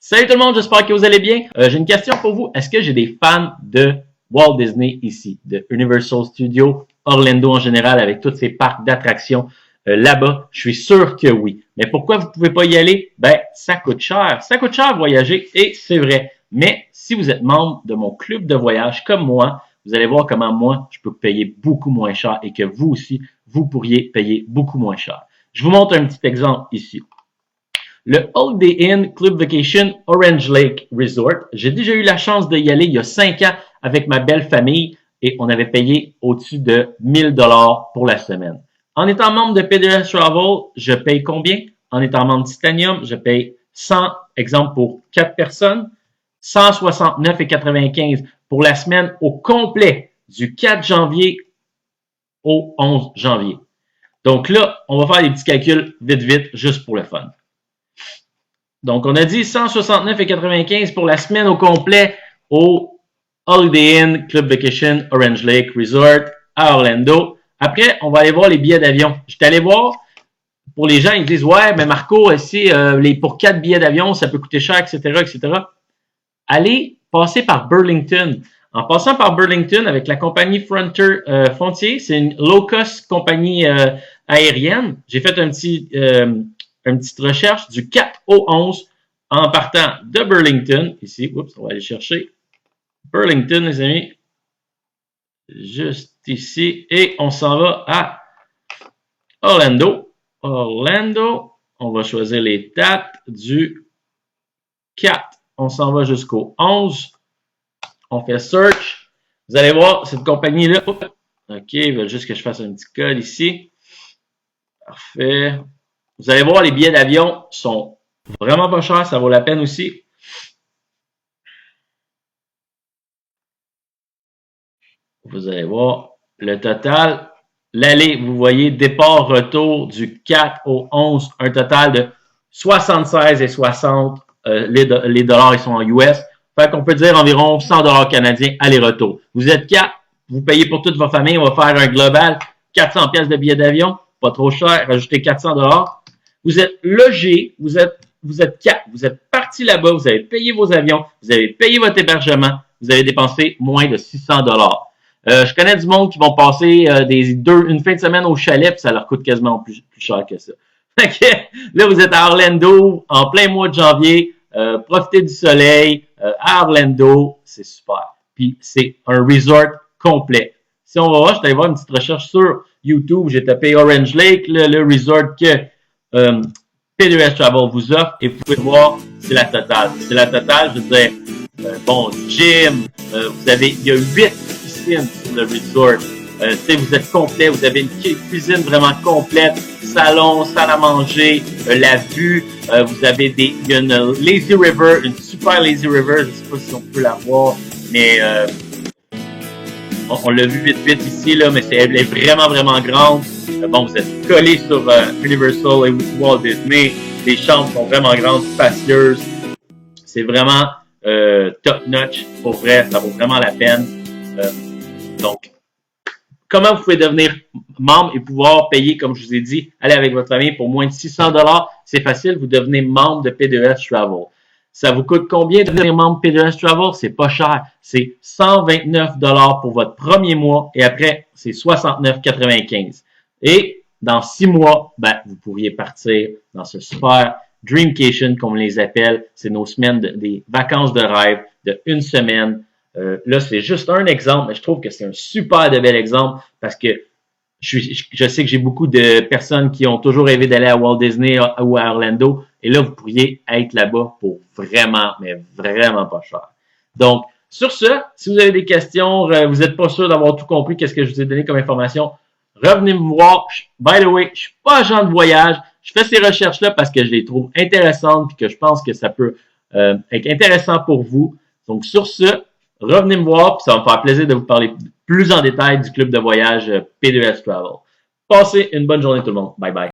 Salut tout le monde, j'espère que vous allez bien. J'ai une question pour vous. Est-ce que j'ai des fans de Walt Disney ici, de Universal Studios, Orlando en général, avec tous ces parcs d'attractions là-bas? Je suis sûr que oui. Mais pourquoi vous ne pouvez pas y aller? Ben, ça coûte cher. Ça coûte cher voyager et c'est vrai. Mais si vous êtes membre de mon club de voyage comme moi, vous allez voir comment moi, je peux payer beaucoup moins cher et que vous aussi, vous pourriez payer beaucoup moins cher. Je vous montre un petit exemple ici. Le Holiday Inn Club Vacation Orange Lake Resort, j'ai déjà eu la chance d'y aller il y a 5 ans avec ma belle famille et on avait payé au-dessus de 1000 $ pour la semaine. En étant membre de PDS Travel, je paye combien? En étant membre Titanium, je paye 100, exemple pour 4 personnes, 169,95 pour la semaine au complet du 4 janvier au 11 janvier. Donc là, on va faire des petits calculs vite, juste pour le fun. Donc, on a dit 169,95 pour la semaine au complet au Holiday Inn Club Vacation Orange Lake Resort à Orlando. Après, on va aller voir les billets d'avion. J'étais allé voir, pour les gens, ils disent, ouais, mais Marco, ici, pour 4 billets d'avion, ça peut coûter cher, etc., etc. Allez passer par Burlington. En passant par Burlington avec la compagnie Frontier, c'est une low-cost compagnie aérienne. J'ai fait une petite recherche du 4 au 11 en partant de Burlington. Ici, oups, on va aller chercher Burlington, les amis. Juste ici. Et on s'en va à Orlando. Orlando, on va choisir les dates du 4. On s'en va jusqu'au 11. On fait search. Vous allez voir, cette compagnie-là. OK, ils veulent juste que je fasse un petit code ici. Parfait. Vous allez voir, les billets d'avion sont vraiment pas chers. Ça vaut la peine aussi. Vous allez voir le total. L'aller, vous voyez, départ-retour du 4 au 11, un total de 76,60. Les dollars, ils sont en US. Fait qu'on peut dire environ 100 $ canadiens aller-retour. Vous êtes 4, vous payez pour toute votre famille. On va faire un global 400 pièces de billets d'avion. Pas trop cher, rajoutez 400 $. Vous êtes logé, vous êtes 4, vous êtes parti là-bas, vous avez payé vos avions, vous avez payé votre hébergement, vous avez dépensé moins de 600 $. Je connais du monde qui vont passer une fin de semaine au chalet, puis ça leur coûte quasiment plus cher que ça. Là, vous êtes à Orlando, en plein mois de janvier, profitez du soleil, à Orlando, c'est super. Puis c'est un resort complet. Si on va voir, je vais aller voir une petite recherche sur YouTube, j'ai tapé Orange Lake, le resort que PDS Travel vous offre, et vous pouvez voir, c'est la totale. C'est la totale, je veux dire, bon, gym, il y a 8 piscines sur le resort. Vous êtes complet, vous avez une cuisine vraiment complète, salon, salle à manger, la vue, vous avez il y a une lazy river, une super lazy river, je ne sais pas si on peut la voir, mais on l'a vu vite ici, là, mais elle est vraiment grande. Bon, vous êtes collé sur Universal et Walt Disney. Les chambres sont vraiment grandes, spacieuses. C'est vraiment top-notch. Pour vrai, ça vaut vraiment la peine. Donc, comment vous pouvez devenir membre et pouvoir payer, comme je vous ai dit, aller avec votre famille pour moins de 600 $? C'est facile, vous devenez membre de PDS Travel. Ça vous coûte combien de devenir membre PDS Travel? C'est pas cher. C'est 129 $ pour votre premier mois et après, c'est 69,95. Et dans 6 mois, vous pourriez partir dans ce super Dreamcation, comme on les appelle. C'est nos semaines des vacances de rêve de une semaine. Là, c'est juste un exemple, mais je trouve que c'est un super de bel exemple parce que je sais que j'ai beaucoup de personnes qui ont toujours rêvé d'aller à Walt Disney ou à Orlando. Et là, vous pourriez être là-bas pour vraiment, mais vraiment pas cher. Donc, sur ce, si vous avez des questions, vous n'êtes pas sûr d'avoir tout compris, qu'est-ce que je vous ai donné comme information, revenez me voir. By the way, je suis pas agent de voyage. Je fais ces recherches-là parce que je les trouve intéressantes et que je pense que ça peut être intéressant pour vous. Donc, sur ce, revenez me voir, puis ça va me faire plaisir de vous parler plus en détail du club de voyage P2S Travel. Passez une bonne journée tout le monde. Bye bye.